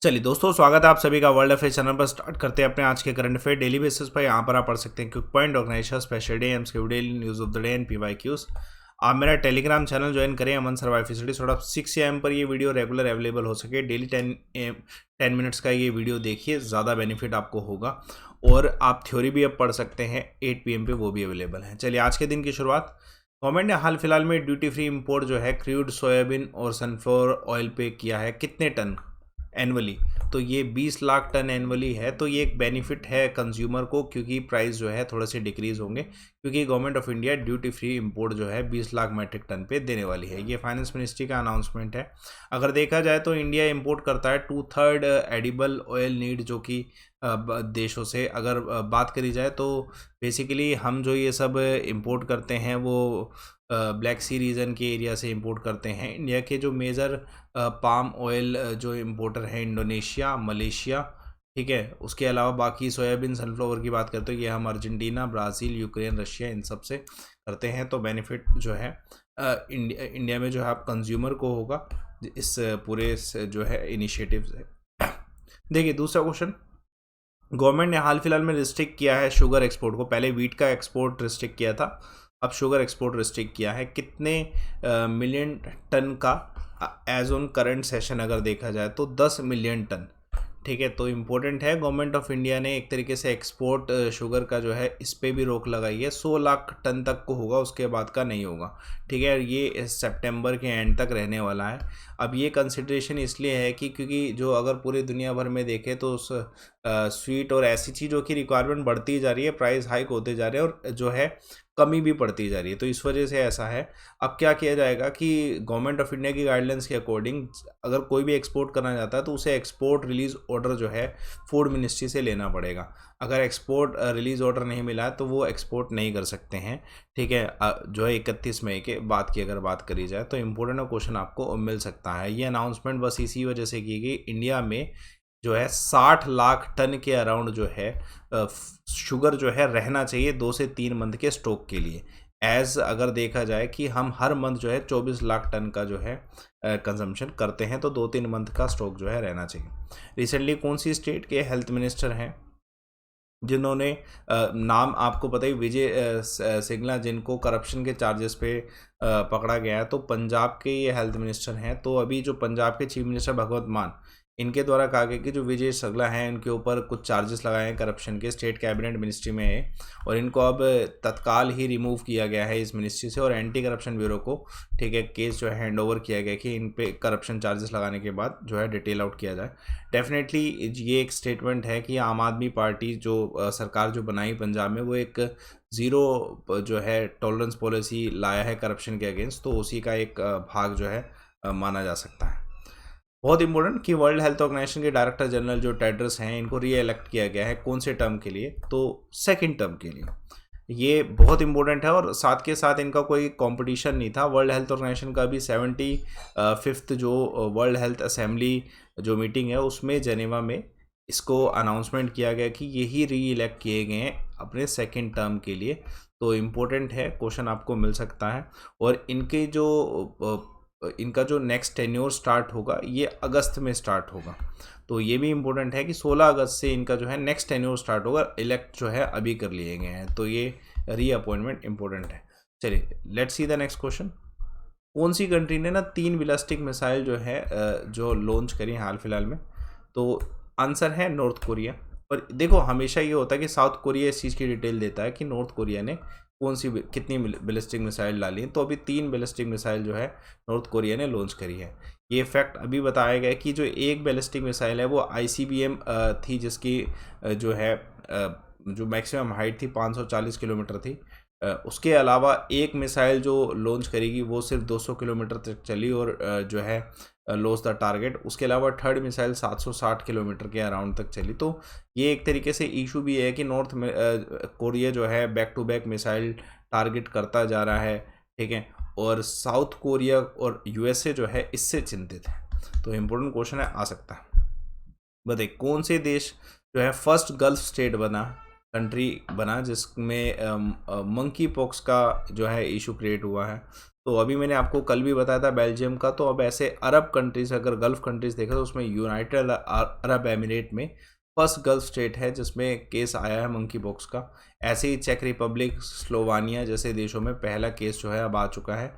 चलिए दोस्तों, स्वागत है आप सभी का वर्ल्ड अफेयर चैनल पर। स्टार्ट करते हैं अपने आज के करंट अफेयर डेली बेसिस पर। यहाँ पर आप पढ़ सकते हैं quick point, organisation, special day, MCQ daily, news of the day and PYQs. आप मेरा टेलीग्राम चैनल ज्वाइन करें, Aman survive facility sort of 6 AM पर ये वीडियो रेगुलर अवेलेबल हो सके। डेली 10 मिनट्स का ये वीडियो देखिए, ज़्यादा बेनिफिट आपको होगा। और आप थ्योरी भी अब पढ़ सकते हैं 8 PM पे, वो भी अवेलेबल है। चलिए आज के दिन की शुरुआत। गवर्नमेंट ने हाल फिलहाल में ड्यूटी फ्री इंपोर्ट जो है क्रूड सोयाबीन और सनफ्लावर ऑयल पे किया है कितने टन एनुअली? तो ये 20 लाख टन एनुअली है। तो ये एक बेनिफिट है कंज्यूमर को, क्योंकि प्राइस जो है थोड़े से डिक्रीज होंगे, क्योंकि government of India duty free import जो है 20 लाख मैट्रिक टन पे देने वाली है। ये फाइनेंस मिनिस्ट्री का अनाउंसमेंट है। अगर देखा जाए तो इंडिया इंपोर्ट करता है 2/3 एडिबल ऑयल नीड, जो कि देशों से अगर बात करी जाए तो बेसिकली हम जो ये सब इंपोर्ट करते हैं वो ब्लैक सी रीजन के एरिया से इंपोर्ट करते हैं। इंडिया के जो मेजर पाम ऑयल जो इंपोर्टर हैं इंडोनेशिया, मलेशिया, ठीक है। उसके अलावा बाकी सोयाबीन, सनफ्लावर की बात करते हो, ये हम अर्जेंटीना, ब्राज़ील, यूक्रेन, रशिया, इन सब से करते हैं। तो बेनिफिट जो है इंडिया में जो है आप कंज्यूमर को होगा इस पूरे जो है इनिशिएटिव से। देखिए दूसरा क्वेश्चन, गवर्नमेंट ने हाल फिलहाल में रिस्ट्रिक्ट किया है शुगर एक्सपोर्ट को। पहले वीट का एक्सपोर्ट रिस्ट्रिक्ट किया था, अब शुगर एक्सपोर्ट रिस्ट्रिक्ट किया है। कितने मिलियन टन का? एज ऑन करंट सेशन अगर देखा जाए तो 10 मिलियन टन, ठीक है। तो इम्पोर्टेंट है, गवर्नमेंट ऑफ इंडिया ने एक तरीके से एक्सपोर्ट शुगर का जो है इस पर भी रोक लगाई है। 100 लाख टन तक को होगा, उसके बाद का नहीं होगा, ठीक है। ये सितंबर के एंड तक रहने वाला है। अब ये कंसिड्रेशन इसलिए है कि क्योंकि जो अगर पूरी दुनिया भर में देखें तो स्वीट और ऐसी चीज़ों की रिक्वायरमेंट बढ़ती जा रही है, प्राइस हाइक होते जा रहे हैं और जो है कमी भी पड़ती जा रही है, तो इस वजह से ऐसा है। अब क्या किया जाएगा कि गवर्नमेंट ऑफ इंडिया की गाइडलाइंस के अकॉर्डिंग अगर कोई भी एक्सपोर्ट करना चाहता है तो उसे एक्सपोर्ट रिलीज ऑर्डर जो है फूड मिनिस्ट्री से लेना पड़ेगा। अगर एक्सपोर्ट रिलीज ऑर्डर नहीं मिला है तो वो एक्सपोर्ट नहीं कर सकते हैं, ठीक है। जो है 31 मई के बाद की अगर बात करी जाए तो इम्पोर्टेंट क्वेश्चन आपको मिल सकता है। ये अनाउंसमेंट बस इसी वजह से की गई, इंडिया में जो है 60 लाख टन के अराउंड जो है शुगर जो है रहना चाहिए 2 से 3 मंथ के स्टॉक के लिए। एज अगर देखा जाए कि हम हर मंथ जो है 24 लाख टन का जो है कंजम्पशन करते हैं, तो 2-3 मंथ का स्टॉक जो है रहना चाहिए। रिसेंटली कौन सी स्टेट के हेल्थ मिनिस्टर हैं जिन्होंने नाम आपको पता ही, विजय सिंगला, जिनको करप्शन के चार्जेस पे पकड़ा गया है, तो पंजाब के ये हेल्थ मिनिस्टर हैं। तो अभी जो पंजाब के चीफ मिनिस्टर भगवंत मान, इनके द्वारा कहा गया कि जो विजय सगला हैं इनके ऊपर कुछ चार्जेस लगाए हैं करप्शन के, स्टेट कैबिनेट मिनिस्ट्री में है, और इनको अब तत्काल ही रिमूव किया गया है इस मिनिस्ट्री से, और एंटी करप्शन ब्यूरो को, ठीक है, केस जो है हैंड ओवर किया गया कि इन पे करप्शन चार्जेस लगाने के बाद जो है डिटेल आउट किया जाए। डेफिनेटली ये एक स्टेटमेंट है कि आम आदमी पार्टी जो सरकार जो बनाई पंजाब में, वो एक ज़ीरो जो है टॉलरेंस पॉलिसी लाया है करप्शन के अगेंस्ट, तो उसी का एक भाग जो है माना जा सकता है। बहुत इंपॉर्टेंट कि वर्ल्ड हेल्थ ऑर्गेनाइजेशन के डायरेक्टर जनरल जो टेड्रस हैं, इनको री इलेक्ट किया गया है कौन से टर्म के लिए? तो सेकंड टर्म के लिए। ये बहुत इंपॉर्टेंट है, और साथ के साथ इनका कोई कंपटीशन नहीं था। वर्ल्ड हेल्थ ऑर्गेनाइजेशन का भी 75th जो वर्ल्ड हेल्थ असेंबली जो मीटिंग है उसमें जेनेवा में इसको अनाउंसमेंट किया गया कि यही री इलेक्ट किए गए हैं अपने सेकंड टर्म के लिए। तो इम्पोर्टेंट है, क्वेश्चन आपको मिल सकता है। और इनके जो इनका जो नेक्स्ट टेन्योर स्टार्ट होगा ये अगस्त में स्टार्ट होगा। तो ये भी इम्पोर्टेंट है कि 16 अगस्त से इनका जो है नेक्स्ट टेन्योर स्टार्ट होगा। इलेक्ट जो है अभी कर लिए गए हैं, तो ये री अपॉइंटमेंट इंपॉर्टेंट है। चलिए let's see the next question. कौन सी कंट्री ने ना 3 बैलिस्टिक मिसाइल जो है जो लॉन्च करी हाल फिलहाल में? तो आंसर है नॉर्थ कोरिया। और देखो हमेशा ये होता है कि साउथ कोरिया इस चीज़ की डिटेल देता है कि नॉर्थ कोरिया ने कौन सी कितनी बैलिस्टिक मिसाइल डाली है। तो अभी 3 बैलिस्टिक मिसाइल जो है नॉर्थ कोरिया ने लॉन्च करी है। ये फैक्ट अभी बताया गया कि जो एक बैलिस्टिक मिसाइल है वो ICBM थी, जिसकी जो है जो मैक्सिमम हाइट थी 540 किलोमीटर थी। उसके अलावा एक मिसाइल जो लॉन्च करेगी वो सिर्फ 200 किलोमीटर तक चली और जो है लॉस द टारगेट। उसके अलावा थर्ड मिसाइल 760 किलोमीटर के अराउंड तक चली। तो ये एक तरीके से इशू भी है कि नॉर्थ कोरिया जो है back to back missile target करता जा रहा है, ठीक है, और साउथ कोरिया और USA जो है इससे चिंतित है। तो इम्पोर्टेंट क्वेश्चन है, आ सकता है। बताइए कौन से देश जो है फर्स्ट गल्फ स्टेट बना, कंट्री बना, जिसमें मंकी पॉक्स का जो है इशू क्रिएट हुआ है? तो अभी मैंने आपको कल भी बताया था बेल्जियम का। तो अब ऐसे अरब कंट्रीज, अगर गल्फ कंट्रीज देखा तो उसमें यूनाइटेड अरब एमिरेट में फर्स्ट गल्फ स्टेट है जिसमें केस आया है मंकी पॉक्स का। ऐसे ही चेक रिपब्लिक, स्लोवानिया जैसे देशों में पहला केस जो है अब आ चुका है।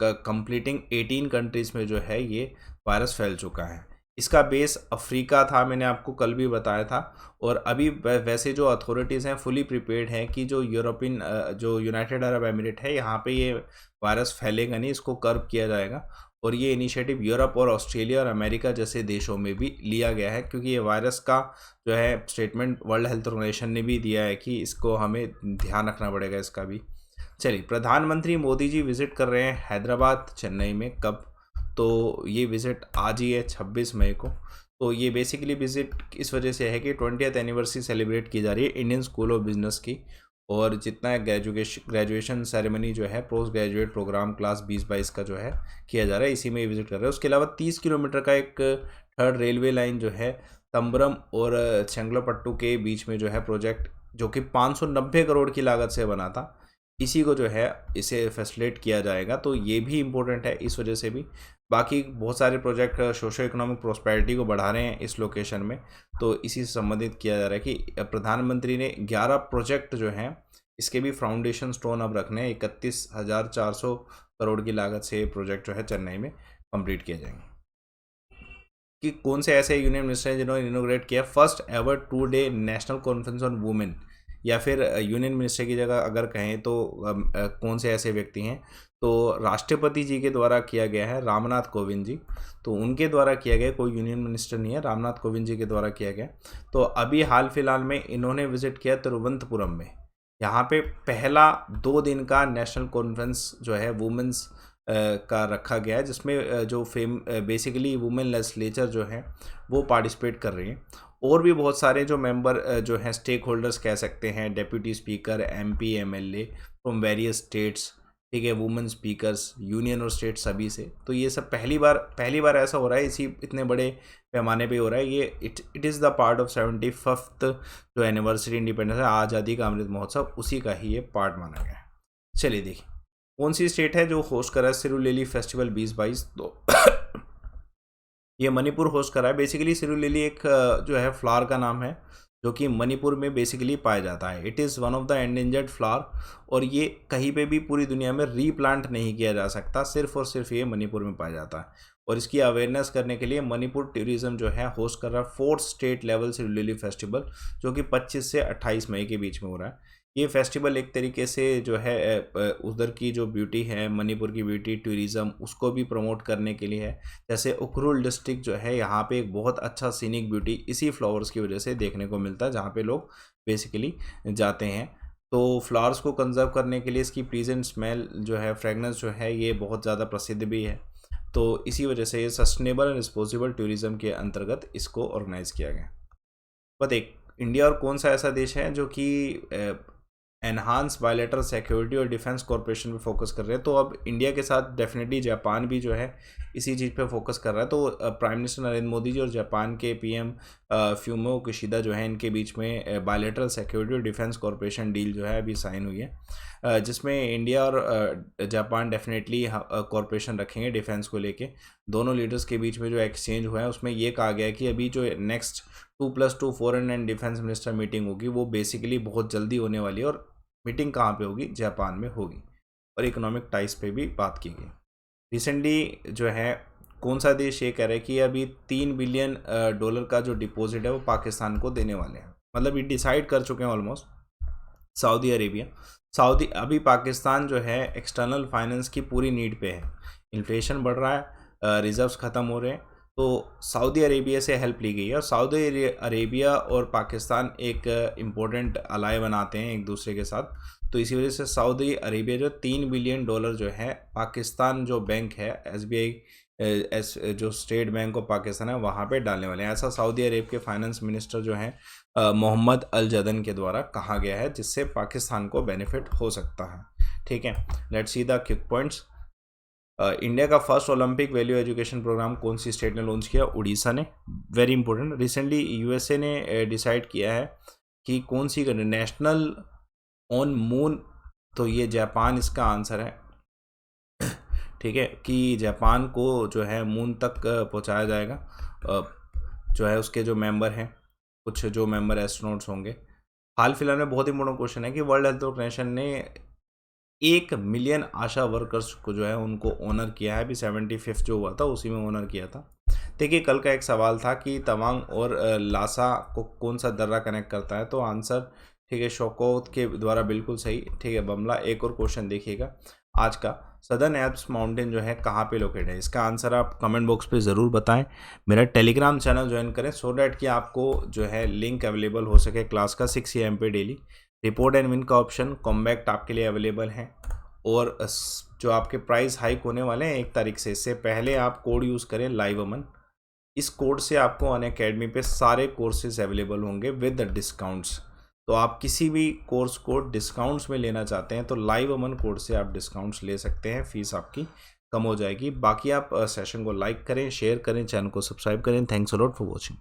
कंप्लीटिंग 18 कंट्रीज में जो है ये वायरस फैल चुका है। इसका बेस अफ्रीका था, मैंने आपको कल भी बताया था। और अभी वैसे जो अथॉरिटीज़ हैं फुली प्रिपेयर्ड हैं कि जो यूरोपियन जो यूनाइटेड अरब एमिरेट है यहाँ पे ये वायरस फैलेगा नहीं, इसको कर्व किया जाएगा। और ये इनिशिएटिव यूरोप और ऑस्ट्रेलिया और अमेरिका जैसे देशों में भी लिया गया है, क्योंकि ये वायरस का जो है स्टेटमेंट वर्ल्ड हेल्थ ऑर्गेनाइजेशन ने भी दिया है कि इसको हमें ध्यान रखना पड़ेगा इसका भी। चलिए, प्रधानमंत्री मोदी जी विजिट कर रहे हैं हैदराबाद चेन्नई में। कब? तो ये विज़िट आज ही है 26 मई को। तो ये बेसिकली विज़िट इस वजह से है कि 20th एनिवर्सरी सेलिब्रेट की जा रही है इंडियन स्कूल ऑफ बिजनेस की। और जितना ग्रेजुएशन सेरेमनी जो है पोस्ट ग्रेजुएट प्रोग्राम क्लास 2022 का जो है किया जा रहा है, इसी में ये विज़िट कर रहे हैं। उसके अलावा 30 किलोमीटर का एक थर्ड रेलवे लाइन जो है तंबरम और चेंगलापट्टू के बीच में जो है प्रोजेक्ट, जो कि 590 करोड़ की लागत से बना था, इसी को जो है इसे फैसिलिटेट किया जाएगा। तो ये भी इम्पोर्टेंट है इस वजह से भी। बाकी बहुत सारे प्रोजेक्ट सोशो इकोनॉमिक प्रोस्पेरिटी को बढ़ा रहे हैं इस लोकेशन में। तो इसी से संबंधित किया जा रहा है कि प्रधानमंत्री ने 11 प्रोजेक्ट जो हैं इसके भी फाउंडेशन स्टोन अब रखने हैं। 31,400 करोड़ की लागत से ये प्रोजेक्ट जो है चेन्नई में कंप्लीट किए जाएंगे। कि कौन से ऐसे यूनियन मिनिस्टर हैं जिन्होंने इनोग्रेट किया first ever 2 day national conference on women, या फिर यूनियन मिनिस्टर की जगह अगर कहें तो कौन से ऐसे व्यक्ति हैं? तो राष्ट्रपति जी के द्वारा किया गया है, रामनाथ कोविंद जी। तो उनके द्वारा किया गया, कोई यूनियन मिनिस्टर नहीं है, रामनाथ कोविंद जी के द्वारा किया गया। तो अभी हाल फिलहाल में इन्होंने विजिट किया तिरुवनंतपुरम में। यहाँ पे पहला 2 दिन का नेशनल कॉन्फ्रेंस जो है वुमेंस का रखा गया है, जिसमें जो बेसिकली वुमेन लेजिस्लेचर जो है वो पार्टिसिपेट कर रही हैं। और भी बहुत सारे जो मेंबर जो हैं स्टेक होल्डर्स कह सकते हैं, deputy speaker, MP, MLA from various states, ठीक है, वुमेन स्पीकर्स यूनियन और स्टेट सभी से। तो ये सब पहली बार ऐसा हो रहा है, इसी इतने बड़े पैमाने पे हो रहा है ये। It is the part of 75th जो एनिवर्सरी इंडिपेंडेंस है, आज़ादी का अमृत महोत्सव, उसी का ही ये पार्ट माना गया है। चलिए देखिए, कौन सी स्टेट है जो होस्ट कर रहा है सिरुलिली फेस्टिवल 2022? तो ये मणिपुर होस्ट कर रहा है। बेसिकली सिरुलिली एक जो है फ्लावर का नाम है जो कि मणिपुर में बेसिकली पाया जाता है। It is one of the endangered flower, और ये कहीं पे भी पूरी दुनिया में रीप्लांट नहीं किया जा सकता, सिर्फ और सिर्फ ये मणिपुर में पाया जाता है। और इसकी अवेयरनेस करने के लिए मणिपुर टूरिज्म जो है होस्ट कर रहा है 4th स्टेट लेवल सिरुलिली फेस्टिवल, जो कि 25 से 28 मई के बीच में हो रहा है। ये फेस्टिवल एक तरीके से जो है उधर की जो ब्यूटी है, मणिपुर की ब्यूटी, टूरिज़्म, उसको भी प्रमोट करने के लिए है। जैसे उखरुल डिस्ट्रिक्ट जो है, यहाँ पे एक बहुत अच्छा सीनिक ब्यूटी इसी फ्लावर्स की वजह से देखने को मिलता है, जहाँ पे लोग बेसिकली जाते हैं। तो फ्लावर्स को कंजर्व करने के लिए इसकी प्लीजेंट स्मेल जो है, फ्रेगनेंस जो है, ये बहुत ज़्यादा प्रसिद्ध भी है। तो इसी वजह से ये सस्टेनेबल एंड रिस्पॉन्सिबल टूरिज़्म के अंतर्गत इसको ऑर्गेनाइज़ किया गया। बट एक इंडिया और कौन सा ऐसा देश है जो कि एनहांस बायलैटरल सिक्योरिटी और डिफेंस कॉर्पोरेशन पे फोकस कर रहे हैं? तो अब इंडिया के साथ डेफिनेटली जापान भी जो है इसी चीज़ पे फोकस कर रहा है। तो प्राइम मिनिस्टर नरेंद्र मोदी जी और जापान के पीएम फ्यूमियो किशिदा जो है, इनके बीच में बायलैटरल सिक्योरिटी और डिफेंस कॉर्पोरेशन डील जो है अभी साइन हुई है, जिसमें इंडिया और जापान डेफिनेटली कॉर्पोरेशन रखेंगे डिफेंस को लेके। दोनों लीडर्स के बीच में जो एक्सचेंज हुआ है उसमें ये कहा गया है कि अभी जो next 2+2 foreign and defence minister meeting होगी वो बेसिकली बहुत जल्दी होने वाली है। और मीटिंग कहाँ पे होगी? जापान में होगी। और इकोनॉमिक टाइज पे भी बात की गई। रिसेंटली जो है कौन सा देश ये कह रहा है कि अभी $3 बिलियन का जो डिपॉजिट है वो पाकिस्तान को देने वाले हैं, मतलब ये डिसाइड कर चुके हैं ऑलमोस्ट। सऊदी अरेबिया, अभी पाकिस्तान जो है एक्सटर्नल फाइनेंस की पूरी नीड पे है। इन्फ्लेशन बढ़ रहा है, रिजर्व्स ख़त्म हो रहे हैं, तो सऊदी अरेबिया से हेल्प ली गई है। और सऊदी अरेबिया और पाकिस्तान एक इम्पोर्टेंट अलाय बनाते हैं एक दूसरे के साथ। तो इसी वजह से सऊदी अरेबिया जो $3 बिलियन जो है पाकिस्तान जो बैंक है SBI जो स्टेट बैंक ऑफ पाकिस्तान है वहाँ पे डालने वाले हैं। ऐसा सऊदी अरेब के फाइनेंस मिनिस्टर जो हैं मोहम्मद अल जदन के द्वारा कहा गया है, जिससे पाकिस्तान को बेनिफिट हो सकता है। ठीक है, let's see the quick points. India का first Olympic value education programme कौन सी स्टेट ने लॉन्च किया? उड़ीसा ने। वेरी इंपॉर्टेंट, रिसेंटली यूएसए ने डिसाइड किया है कि कौन सी नेशनल ऑन मून, तो ये जापान इसका आंसर है। ठीक है, कि जापान को जो है मून तक पहुंचाया जाएगा। जो है उसके जो मेंबर हैं, कुछ जो मेंबर एस्ट्रोनॉट्स होंगे। हाल फिलहाल में बहुत इंपॉर्टेंट क्वेश्चन है कि वर्ल्ड हेल्थ ऑर्गेनाइजेशन ने 1 मिलियन आशा वर्कर्स को जो है उनको ऑनर किया है। अभी 75th जो हुआ था उसी में ऑनर किया था। देखिए, कल का एक सवाल था कि तवांग और लासा को कौन सा दर्रा कनेक्ट करता है, तो आंसर ठीक है शोकोत के द्वारा बिल्कुल सही। ठीक है बमला, एक और क्वेश्चन देखिएगा आज का, सदर्न एल्प्स माउंटेन जो है कहाँ पे लोकेटेड है, इसका आंसर आप कमेंट बॉक्स पे ज़रूर बताएं। मेरा टेलीग्राम चैनल ज्वाइन करें सो डैट कि आपको जो है लिंक अवेलेबल हो सके क्लास का 6 AM पे डेली। रिपोर्ट एंड विन का ऑप्शन कॉम्बैक्ट आपके लिए अवेलेबल है, और जो आपके प्राइस हाइक होने वाले हैं 1 तारीख से, इससे पहले आप कोड यूज़ करें लाइव अमन। इस कोड से आपको अनअकैडमी पे सारे कोर्सेज अवेलेबल होंगे विद डिस्काउंट्स। तो आप किसी भी कोर्स को डिस्काउंट्स में लेना चाहते हैं तो लाइव अमन कोड से आप डिस्काउंट्स ले सकते हैं, फीस आपकी कम हो जाएगी। बाकी आप सेशन को लाइक करें, शेयर करें, चैनल को सब्सक्राइब करें। Thanks a lot for watching.